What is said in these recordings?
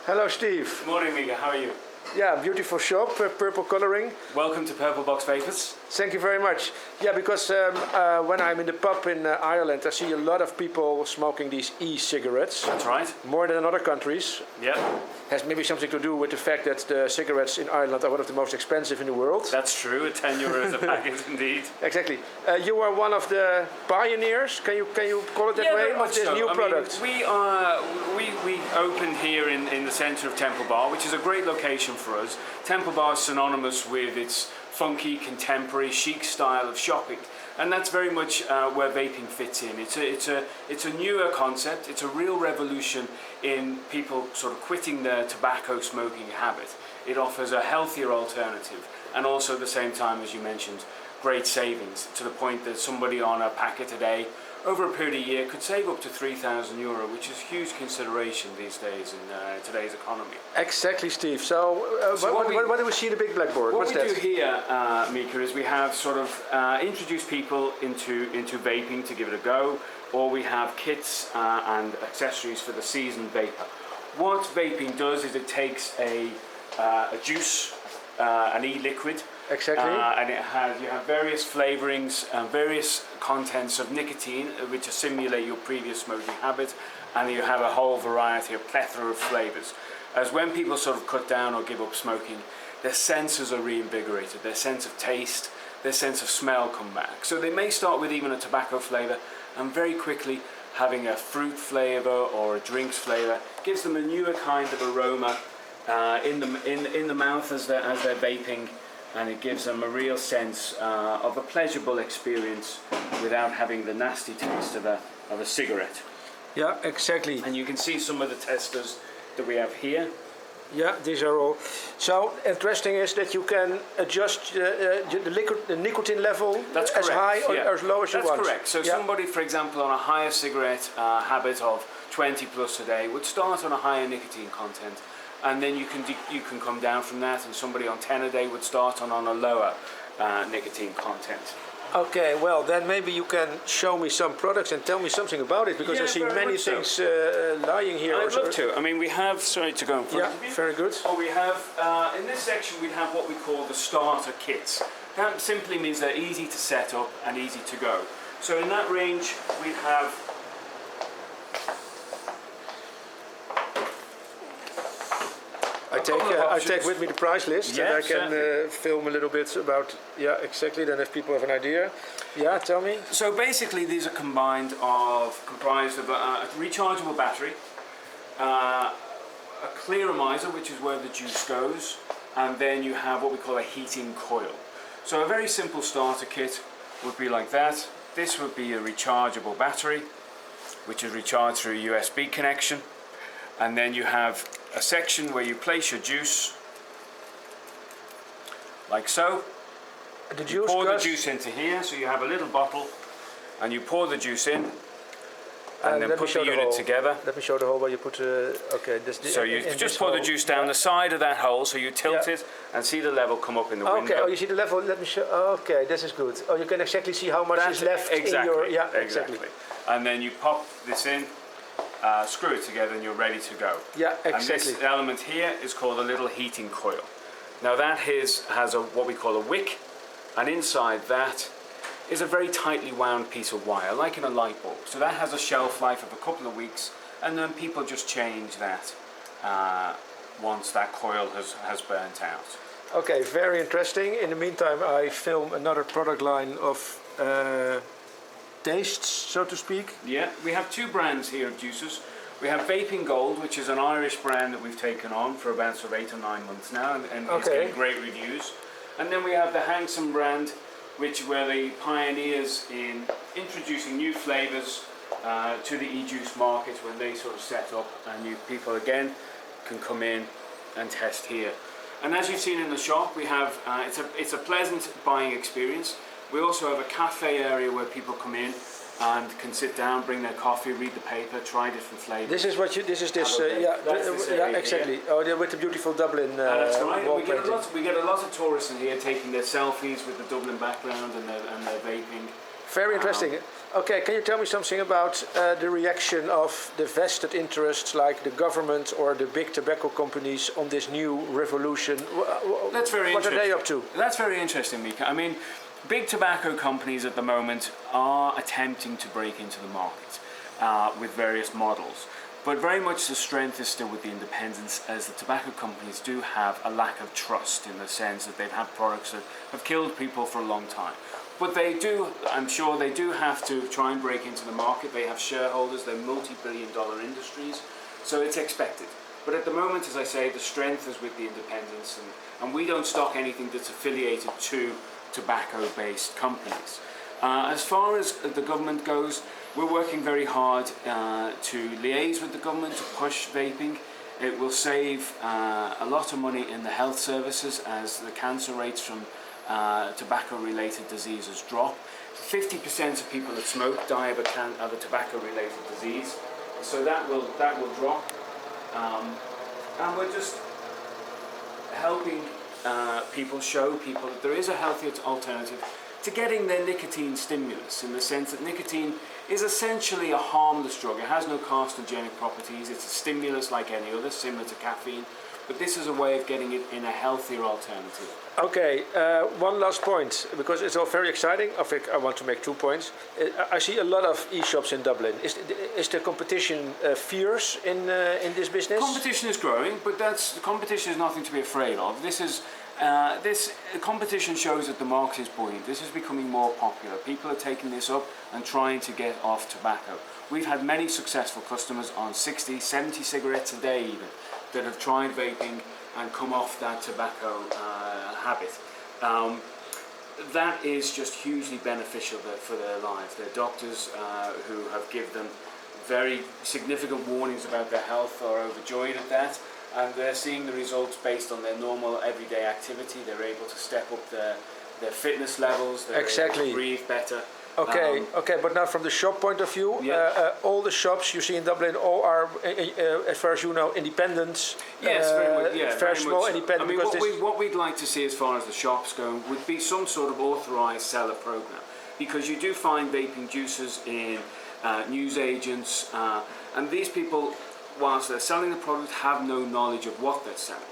Hello, Steve. Morning, Mika. How are you? Yeah, beautiful shop, purple coloring. Welcome to Purplebox Vapours. Thank you very much. Yeah, because when I'm in the pub in Ireland, I see a lot of people smoking these e-cigarettes. That's right. More than in other countries. Yeah. Has maybe something to do with the fact that the cigarettes in Ireland are one of the most expensive in the world. That's true. At €10 a packet, indeed. Exactly. You are one of the pioneers. Can you call it that way? Of this new product. We opened here in the centre of Temple Bar, which is a great location for us. Temple Bar is synonymous with its funky, contemporary, chic style of shopping, and that's very much where vaping fits in. It's a newer concept. It's a real revolution in people sort of quitting their tobacco smoking habit. It offers a healthier alternative, and also at the same time, as you mentioned, great savings, to the point that somebody on a packet a day over a period of a year could save up to €3,000, which is huge consideration these days in today's economy. Exactly, Steve. So, what do we see in the big blackboard? What What's we that? do here, Mika, is we have sort of introduced people into vaping to give it a go, or we have kits and accessories for the seasoned vapor. What vaping does is it takes a juice, an e-liquid. Exactly. And you have various flavourings and various contents of nicotine which simulate your previous smoking habit, and you have a whole variety, a plethora of flavours. As when people sort of cut down or give up smoking, their senses are reinvigorated, their sense of taste, their sense of smell come back. So they may start with even a tobacco flavour, and very quickly having a fruit flavour or a drinks flavour gives them a newer kind of aroma in the mouth as they're vaping. And it gives them a real sense of a pleasurable experience without having the nasty taste of a cigarette. Yeah, exactly. And you can see some of the testers that we have here. Yeah, these are all. So interesting is that you can adjust the nicotine level as high or as low as you want. That's correct. So somebody, for example, on a higher cigarette habit of 20 plus a day would start on a higher nicotine content. And then you can come down from that, and somebody on 10 a day would start on a lower nicotine content. Okay, well then maybe you can show me some products and tell me something about it, because I see many things lying here. I'd love to. I mean, we have, sorry to go in front of you. Very good. Oh, we have, in this section we have what we call the starter kits. That simply means they're easy to set up and easy to go. So in that range we have I take with me the price list, and I can film a little bit about, exactly, then if people have an idea. Yeah, tell me. So basically these are comprised of a rechargeable battery, a clearomizer, which is where the juice goes, and then you have what we call a heating coil. So a very simple starter kit would be like that. This would be a rechargeable battery, which is recharged through a USB connection, and then you have a section where you place your juice, like so. You pour the juice into here, so you have a little bottle, and you pour the juice in, and then put the unit together. Let me show the hole where you put. So you just pour the juice down the side of that hole, so you tilt it and see the level come up in the window. Okay, oh, you see the level. Let me show. Okay, this is good. Oh, you can exactly see how much is left in your. Yeah, exactly. And then you pop this in. Screw it together and you're ready to go. Yeah, exactly. And this element here is called a little heating coil. Now that has what we call a wick, and inside that is a very tightly wound piece of wire, like in a light bulb. So that has a shelf life of a couple of weeks, and then people just change that once that coil has burnt out. Okay, very interesting. In the meantime, I film another product line of tastes, so to speak. Yeah, we have two brands here of juices. We have Vaping Gold, which is an Irish brand that we've taken on for about sort of 8 or 9 months now, and it's getting great reviews. And then we have the Handsome brand, which were the pioneers in introducing new flavours to the e-juice market when they sort of set up, and new people again can come in and test here. And as you've seen in the shop, we have it's a pleasant buying experience. We also have a cafe area where people come in and can sit down, bring their coffee, read the paper, try different flavours. This is what you. This is this. Exactly. Here. Oh, with the beautiful Dublin that's right. wall We get a lot of tourists in here taking their selfies with the Dublin background and their vaping. Very interesting. Okay, can you tell me something about the reaction of the vested interests like the government or the big tobacco companies on this new revolution? That's very What interesting. are they up to? That's very interesting, Mika. I mean, big tobacco companies at the moment are attempting to break into the market with various models. But very much the strength is still with the independents, as the tobacco companies do have a lack of trust in the sense that they've had products that have killed people for a long time. But they do, I'm sure they do have to try and break into the market. They have shareholders, they're multi-billion-dollar industries, so it's expected. But at the moment, as I say, the strength is with the independents, and we don't stock anything that's affiliated to tobacco-based companies. As far as the government goes, we're working very hard to liaise with the government to push vaping. It will save a lot of money in the health services as the cancer rates from tobacco-related diseases drop. 50% of people that smoke die of a tobacco-related disease, so that will drop. And we're just helping show people that there is a healthier alternative to getting their nicotine stimulus, in the sense that nicotine is essentially a harmless drug. It has no carcinogenic properties. It's a stimulus like any other, similar to caffeine. But this is a way of getting it in a healthier alternative. Okay, one last point, because it's all very exciting. I think I want to make 2 points. I see a lot of e-shops in Dublin. Is the competition fierce in this business? Competition is growing, but the competition is nothing to be afraid of. This competition shows that the market is buoyant. This is becoming more popular. People are taking this up and trying to get off tobacco. We've had many successful customers on 60, 70 cigarettes a day even, that have tried vaping and come off that tobacco habit. That is just hugely beneficial for their lives. Their doctors who have given them very significant warnings about their health are overjoyed at that, and they're seeing the results based on their normal everyday activity. They're able to step up their fitness levels, they're able to breathe better. Okay, but now from the shop point of view, all the shops you see in Dublin all are, as far as you know, independent. Yes, very small much so. independent. I mean, what we'd like to see as far as the shops go would be some sort of authorised seller program, because you do find vaping juicers in newsagents, and these people, whilst they're selling the product, have no knowledge of what they're selling.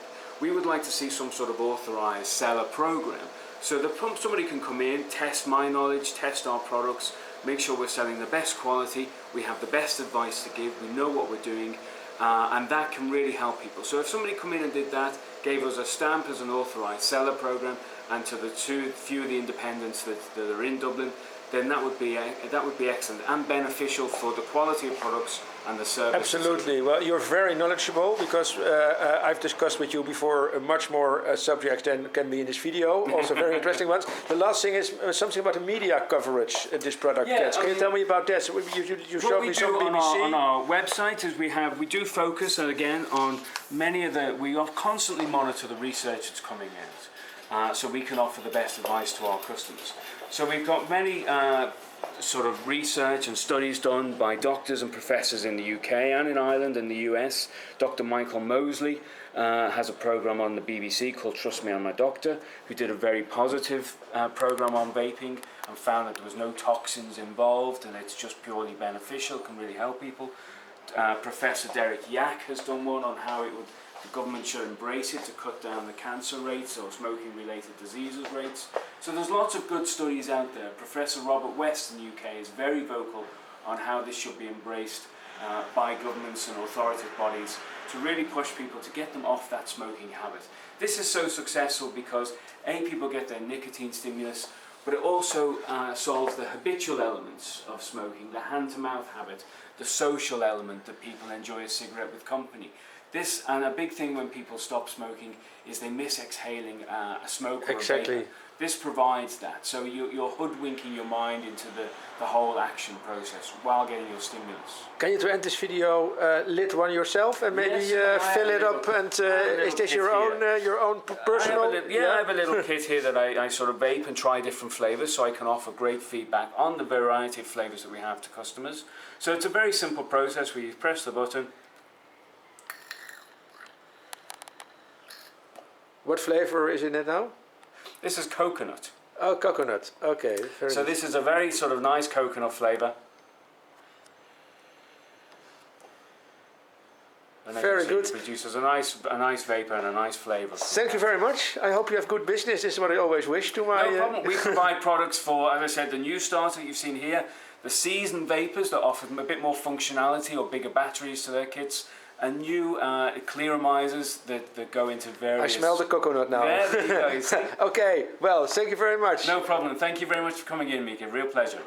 We would like to see some sort of authorised seller program, so that somebody can come in, test my knowledge, test our products, make sure we're selling the best quality, we have the best advice to give, we know what we're doing, and that can really help people. So if somebody come in and did that, gave us a stamp as an authorised seller program, and to the few of the independents that are in Dublin, then that would be excellent and beneficial for the quality of products and the service. Absolutely. Well, you're very knowledgeable, because I've discussed with you before much more subjects than can be in this video. Also very interesting ones. The last thing is something about the media coverage this product gets. Can you tell me about that? So you showed me some BBC. On our website is we do focus again on many of we constantly monitor the research that's coming out, so we can offer the best advice to our customers. So we've got many sort of research and studies done by doctors and professors in the UK and in Ireland and the US. Dr. Michael Mosley has a program on the BBC called Trust Me, I'm My Doctor, who did a very positive program on vaping and found that there was no toxins involved and it's just purely beneficial, can really help people. Professor Derek Yak has done one on how the government should embrace it to cut down the cancer rates or smoking-related diseases rates. So there's lots of good studies out there. Professor Robert West in the UK is very vocal on how this should be embraced by governments and authoritative bodies to really push people to get them off that smoking habit. This is so successful because people get their nicotine stimulus, but it also solves the habitual elements of smoking, the hand-to-mouth habit, the social element that people enjoy a cigarette with company. This, and a big thing when people stop smoking, is they miss exhaling a smoke or a vapor. This provides that, so you're hoodwinking your mind into the whole action process while getting your stimulus. Can you, to end this video, lit one yourself and maybe fill it up? And is this your own personal? I have a little kit here that I sort of vape and try different flavours, so I can offer great feedback on the variety of flavours that we have to customers. So it's a very simple process where you press the button. What flavour is in it now? This is coconut. Oh, coconut. Okay. Very So good. this is a very sort of nice coconut flavour. And Very as you see, good. it produces a nice vapour and a nice flavour. Thank you very much. I hope you have good business. This is what I always wish to my... No problem. We provide products for, as I said, the new starter that you've seen here, the seasoned vapours that offer them a bit more functionality or bigger batteries to their kits, and new clearomizers that go into various... I smell the coconut now. Yeah, there you go. You see? Okay, well, thank you very much. No problem. Thank you very much for coming in, Mika. Real pleasure.